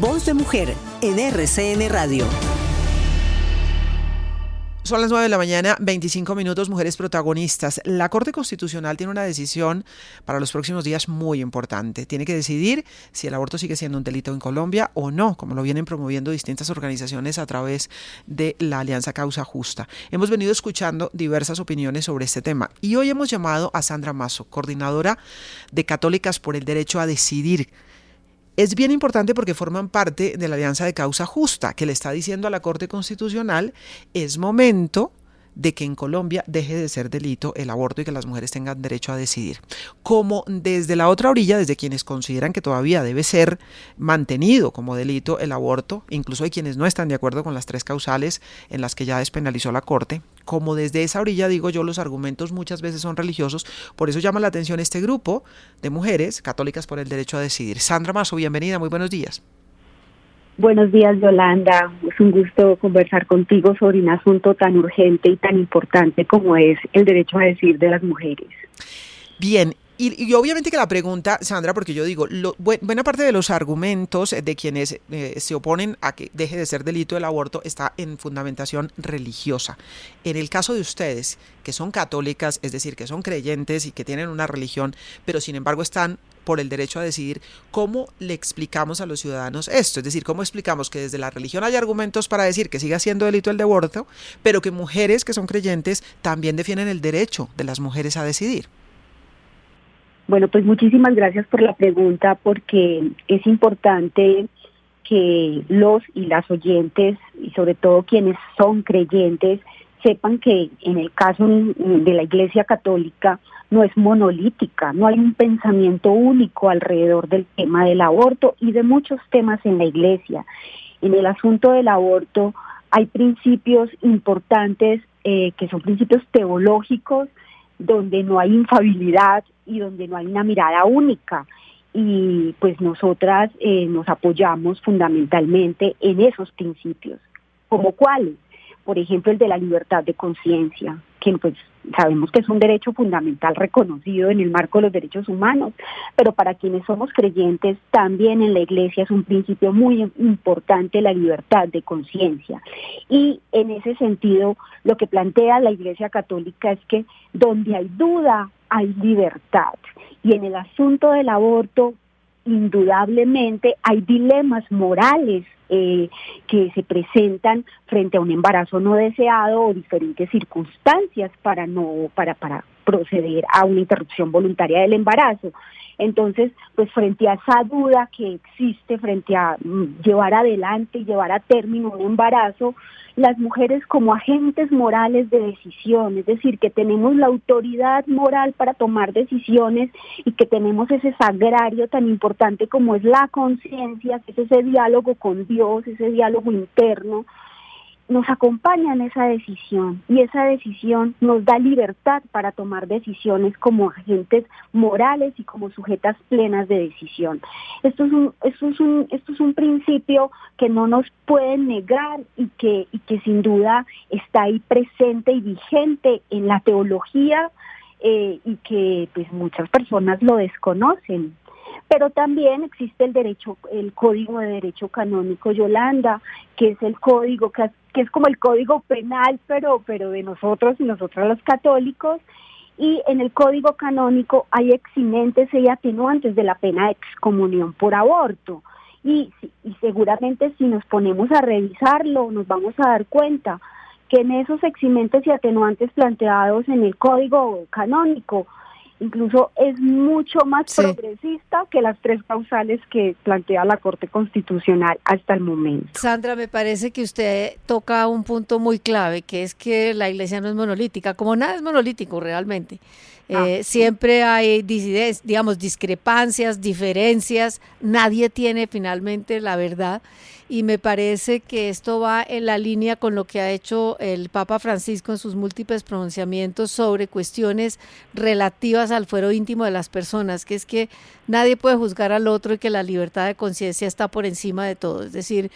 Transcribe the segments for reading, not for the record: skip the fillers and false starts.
Voz de Mujer en RCN Radio. Son las 9 de la mañana, 25 minutos, mujeres protagonistas. La Corte Constitucional tiene una decisión para los próximos días muy importante. Tiene que decidir si el aborto sigue siendo un delito en Colombia o no, como lo vienen promoviendo distintas organizaciones a través de la Alianza Causa Justa. Hemos venido escuchando diversas opiniones sobre este tema y hoy hemos llamado a Sandra Mazo, coordinadora de Católicas por el Derecho a Decidir. Es bien importante porque forman parte de la Alianza de Causa Justa, que le está diciendo a la Corte Constitucional, es momento de que en Colombia deje de ser delito el aborto y que las mujeres tengan derecho a decidir. Como desde la otra orilla, desde quienes consideran que todavía debe ser mantenido como delito el aborto, incluso hay quienes no están de acuerdo con las 3 causales en las que ya despenalizó la Corte, como desde esa orilla, digo yo, los argumentos muchas veces son religiosos, por eso llama la atención este grupo de mujeres católicas por el derecho a decidir. Sandra Mazo, bienvenida, muy buenos días. Buenos días, Yolanda. Es un gusto conversar contigo sobre un asunto tan urgente y tan importante como es el derecho a decidir de las mujeres. Bien. Y obviamente que la pregunta, Sandra, porque yo digo, buena parte de los argumentos de quienes se oponen a que deje de ser delito el aborto está en fundamentación religiosa. En el caso de ustedes, que son católicas, es decir, que son creyentes y que tienen una religión, pero sin embargo están por el derecho a decidir, ¿cómo le explicamos a los ciudadanos esto? Es decir, ¿cómo explicamos que desde la religión hay argumentos para decir que siga siendo delito el aborto, pero que mujeres que son creyentes también defienden el derecho de las mujeres a decidir? Bueno, pues muchísimas gracias por la pregunta, porque es importante que los y las oyentes, y sobre todo quienes son creyentes, sepan que en el caso de la Iglesia Católica no es monolítica, no hay un pensamiento único alrededor del tema del aborto y de muchos temas en la Iglesia. En el asunto del aborto hay principios importantes que son principios teológicos, donde no hay infalibilidad y donde no hay una mirada única. Y pues nosotras nos apoyamos fundamentalmente en esos principios. ¿Como cuáles? Por ejemplo, el de la libertad de conciencia, que pues sabemos que es un derecho fundamental reconocido en el marco de los derechos humanos, pero para quienes somos creyentes también en la Iglesia es un principio muy importante la libertad de conciencia. Y en ese sentido, lo que plantea la Iglesia Católica es que donde hay duda, hay libertad. Y en el asunto del aborto, indudablemente hay dilemas morales que se presentan frente a un embarazo no deseado o diferentes circunstancias para proceder a una interrupción voluntaria del embarazo. Entonces, pues frente a esa duda que existe, frente a llevar adelante y llevar a término un embarazo, las mujeres como agentes morales de decisión, es decir, que tenemos la autoridad moral para tomar decisiones y que tenemos ese sagrario tan importante como es la conciencia, que es ese diálogo con Dios, ese diálogo interno, nos acompaña en esa decisión y esa decisión nos da libertad para tomar decisiones como agentes morales y como sujetas plenas de decisión. Esto es un principio que no nos pueden negar y que sin duda está ahí presente y vigente en la teología y que pues muchas personas lo desconocen. Pero también existe el Código de Derecho Canónico, Yolanda, que es el código que es como el Código Penal, pero de nosotros y nosotras los católicos, y en el Código Canónico hay eximentes y atenuantes de la pena de excomunión por aborto. Y seguramente si nos ponemos a revisarlo, nos vamos a dar cuenta que en esos eximentes y atenuantes planteados en el Código Canónico, incluso es mucho más progresista que las 3 causales que plantea la Corte Constitucional hasta el momento. Sandra, me parece que usted toca un punto muy clave, que es que la Iglesia no es monolítica, como nada es monolítico realmente. Siempre hay discrepancias, diferencias, nadie tiene finalmente la verdad. Y me parece que esto va en la línea con lo que ha hecho el Papa Francisco en sus múltiples pronunciamientos sobre cuestiones relativas al fuero íntimo de las personas, que es que nadie puede juzgar al otro y que la libertad de conciencia está por encima de todo. Es decir,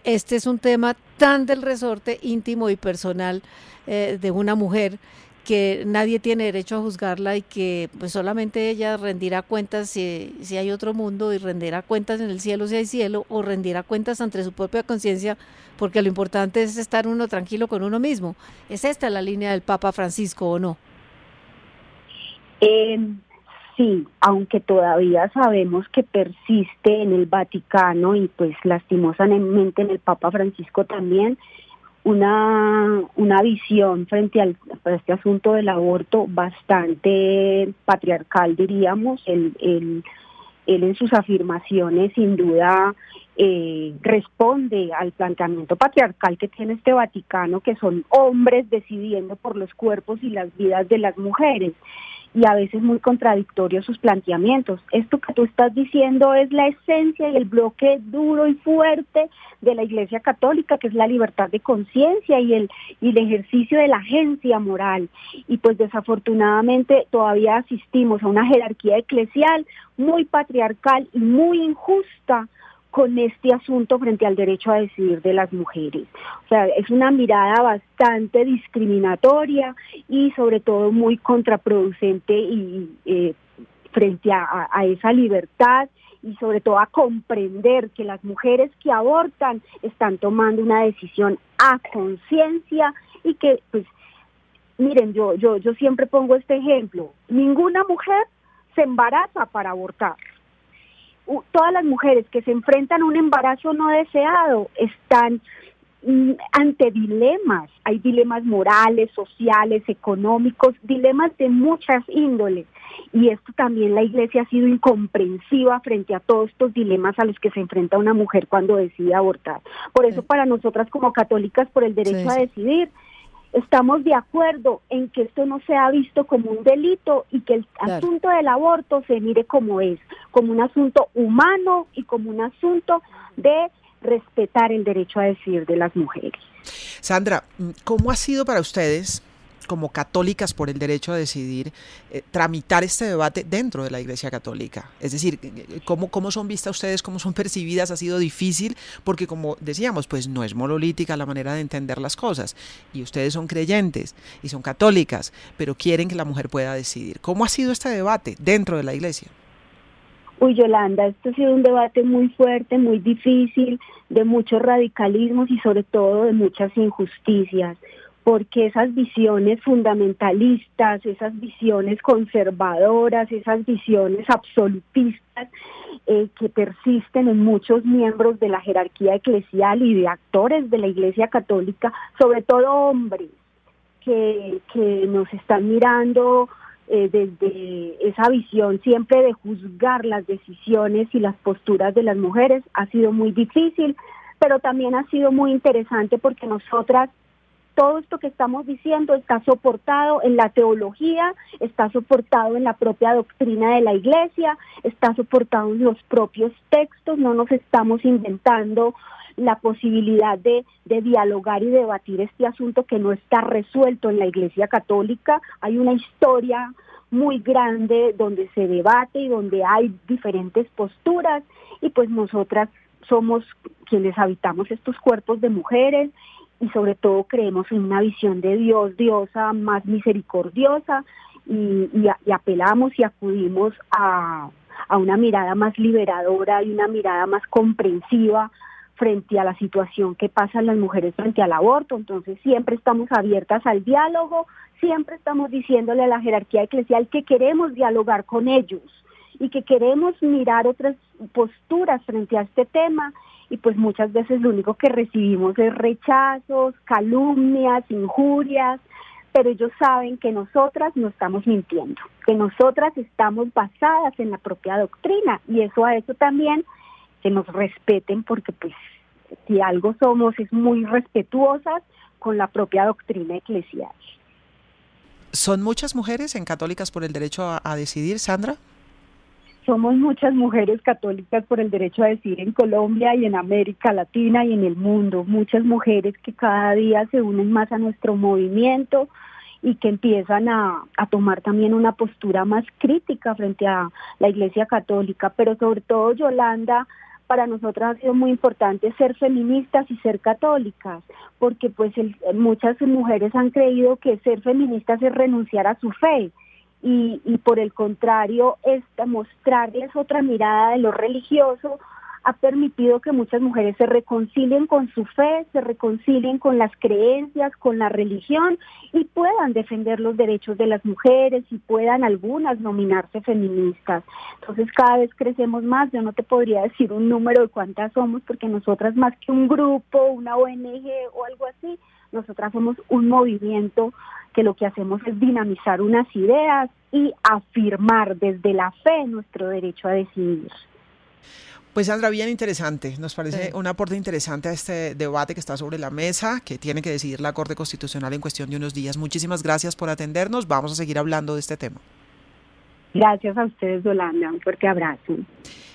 este es un tema tan del resorte íntimo y personal de una mujer que nadie tiene derecho a juzgarla y que pues solamente ella rendirá cuentas si hay otro mundo, y rendirá cuentas en el cielo si hay cielo, o rendirá cuentas ante su propia conciencia, porque lo importante es estar uno tranquilo con uno mismo. ¿Es esta la línea del Papa Francisco o no? Sí, aunque todavía sabemos que persiste en el Vaticano y pues lastimosamente en el Papa Francisco también una visión frente a este asunto del aborto bastante patriarcal, diríamos. Él en sus afirmaciones sin duda responde al planteamiento patriarcal que tiene este Vaticano, que son hombres decidiendo por los cuerpos y las vidas de las mujeres, y a veces muy contradictorios sus planteamientos. Esto que tú estás diciendo es la esencia y el bloque duro y fuerte de la Iglesia Católica, que es la libertad de conciencia y el ejercicio de la agencia moral. Y pues desafortunadamente todavía asistimos a una jerarquía eclesial muy patriarcal y muy injusta con este asunto frente al derecho a decidir de las mujeres. O sea, es una mirada bastante discriminatoria y sobre todo muy contraproducente y frente a esa libertad, y sobre todo a comprender que las mujeres que abortan están tomando una decisión a conciencia, y que pues miren, yo siempre pongo este ejemplo: ninguna mujer se embaraza para abortar. Todas las mujeres que se enfrentan a un embarazo no deseado están ante dilemas. Hay dilemas morales, sociales, económicos, dilemas de muchas índoles, y esto también la Iglesia ha sido incomprensiva frente a todos estos dilemas a los que se enfrenta una mujer cuando decide abortar. Por eso para nosotras como católicas por el derecho a decidir, estamos de acuerdo en que esto no sea visto como un delito y que el asunto del aborto se mire como es, como un asunto humano y como un asunto de respetar el derecho a decidir de las mujeres. Sandra, ¿cómo ha sido para ustedes, como católicas por el derecho a decidir, tramitar este debate dentro de la Iglesia Católica? Es decir, ¿cómo son vistas ustedes, cómo son percibidas? ¿Ha sido difícil? Porque como decíamos, pues no es monolítica la manera de entender las cosas, y ustedes son creyentes y son católicas, pero quieren que la mujer pueda decidir. ¿Cómo ha sido este debate dentro de la Iglesia? Uy, Yolanda, esto ha sido un debate muy fuerte, muy difícil, de muchos radicalismos y sobre todo de muchas injusticias, porque esas visiones fundamentalistas, esas visiones conservadoras, esas visiones absolutistas que persisten en muchos miembros de la jerarquía eclesial y de actores de la Iglesia Católica, sobre todo hombres que nos están mirando desde esa visión siempre de juzgar las decisiones y las posturas de las mujeres, ha sido muy difícil, pero también ha sido muy interesante porque nosotras, todo esto que estamos diciendo está soportado en la teología, está soportado en la propia doctrina de la Iglesia, está soportado en los propios textos. No nos estamos inventando la posibilidad de dialogar y debatir este asunto que no está resuelto en la Iglesia Católica. Hay una historia muy grande donde se debate y donde hay diferentes posturas, y pues nosotras somos quienes habitamos estos cuerpos de mujeres y sobre todo creemos en una visión de Dios, diosa, más misericordiosa, y apelamos y acudimos a una mirada más liberadora y una mirada más comprensiva frente a la situación que pasan las mujeres frente al aborto. Entonces siempre estamos abiertas al diálogo, siempre estamos diciéndole a la jerarquía eclesial que queremos dialogar con ellos y que queremos mirar otras posturas frente a este tema, y pues muchas veces lo único que recibimos es rechazos, calumnias, injurias, pero ellos saben que nosotras no estamos mintiendo, que nosotras estamos basadas en la propia doctrina, y eso ha hecho también que nos respeten, porque pues si algo somos es muy respetuosas con la propia doctrina eclesial. ¿Son muchas mujeres en Católicas por el derecho a decidir, Sandra? Somos muchas mujeres católicas por el derecho a decidir en Colombia y en América Latina y en el mundo. Muchas mujeres que cada día se unen más a nuestro movimiento y que empiezan a tomar también una postura más crítica frente a la Iglesia Católica. Pero sobre todo, Yolanda, para nosotras ha sido muy importante ser feministas y ser católicas, porque pues muchas mujeres han creído que ser feministas es renunciar a su fe, y por el contrario, mostrarles otra mirada de lo religioso ha permitido que muchas mujeres se reconcilien con su fe, se reconcilien con las creencias, con la religión y puedan defender los derechos de las mujeres y puedan algunas nominarse feministas. Entonces cada vez crecemos más. Yo no te podría decir un número de cuántas somos, porque nosotras, más que un grupo, una ONG o algo así, nosotras somos un movimiento que lo que hacemos es dinamizar unas ideas y afirmar desde la fe nuestro derecho a decidir. Pues Sandra, bien interesante, nos parece un aporte interesante a este debate que está sobre la mesa, que tiene que decidir la Corte Constitucional en cuestión de unos días. Muchísimas gracias por atendernos, vamos a seguir hablando de este tema. Gracias a ustedes, Yolanda, un fuerte abrazo.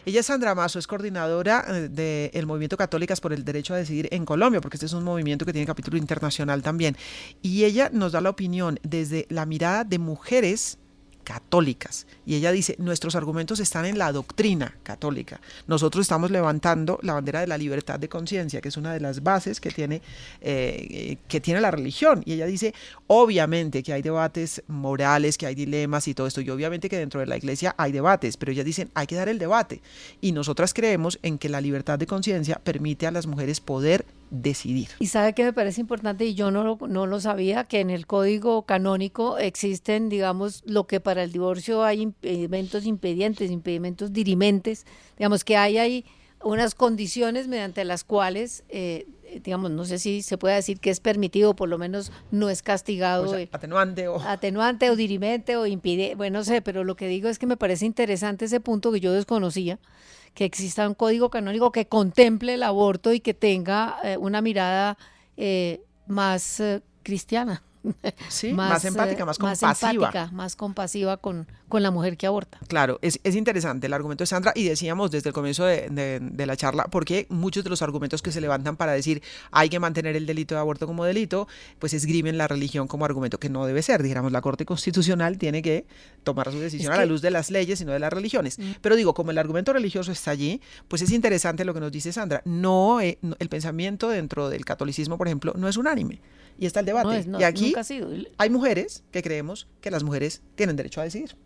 Ella es Sandra Mazo, es coordinadora del Movimiento Católicas por el Derecho a Decidir en Colombia, porque este es un movimiento que tiene capítulo internacional también. Y ella nos da la opinión desde la mirada de mujeres católicas. Y ella dice, nuestros argumentos están en la doctrina católica. Nosotros estamos levantando la bandera de la libertad de conciencia, que es una de las bases que tiene la religión. Y ella dice, obviamente que hay debates morales, que hay dilemas y todo esto, y obviamente que dentro de la iglesia hay debates, pero ellas dicen, hay que dar el debate. Y nosotras creemos en que la libertad de conciencia permite a las mujeres poder decidir. Y sabe que me parece importante, y yo no lo sabía, que en el código canónico existen, digamos, lo que para el divorcio hay impedimentos impedimentos dirimentes, digamos que hay unas condiciones mediante las cuales, digamos, no sé si se puede decir que es permitido, por lo menos no es castigado. O sea, atenuante o dirimente o impide, bueno, no sé, pero lo que digo es que me parece interesante ese punto que yo desconocía, que exista un código canónico que contemple el aborto y que tenga una mirada más cristiana. Sí, más empática, más compasiva. Más compasiva con la mujer que aborta. Claro, es interesante el argumento de Sandra, y decíamos desde el comienzo de la charla, porque muchos de los argumentos que se levantan para decir hay que mantener el delito de aborto como delito, pues esgrimen la religión como argumento, que no debe ser. Dijéramos, la Corte Constitucional tiene que tomar su decisión a la luz de las leyes y no de las religiones. Pero digo, como el argumento religioso está allí, pues es interesante lo que nos dice Sandra. El pensamiento dentro del catolicismo, por ejemplo, no es unánime. Y está el debate. Y aquí hay mujeres que creemos que las mujeres tienen derecho a decidir.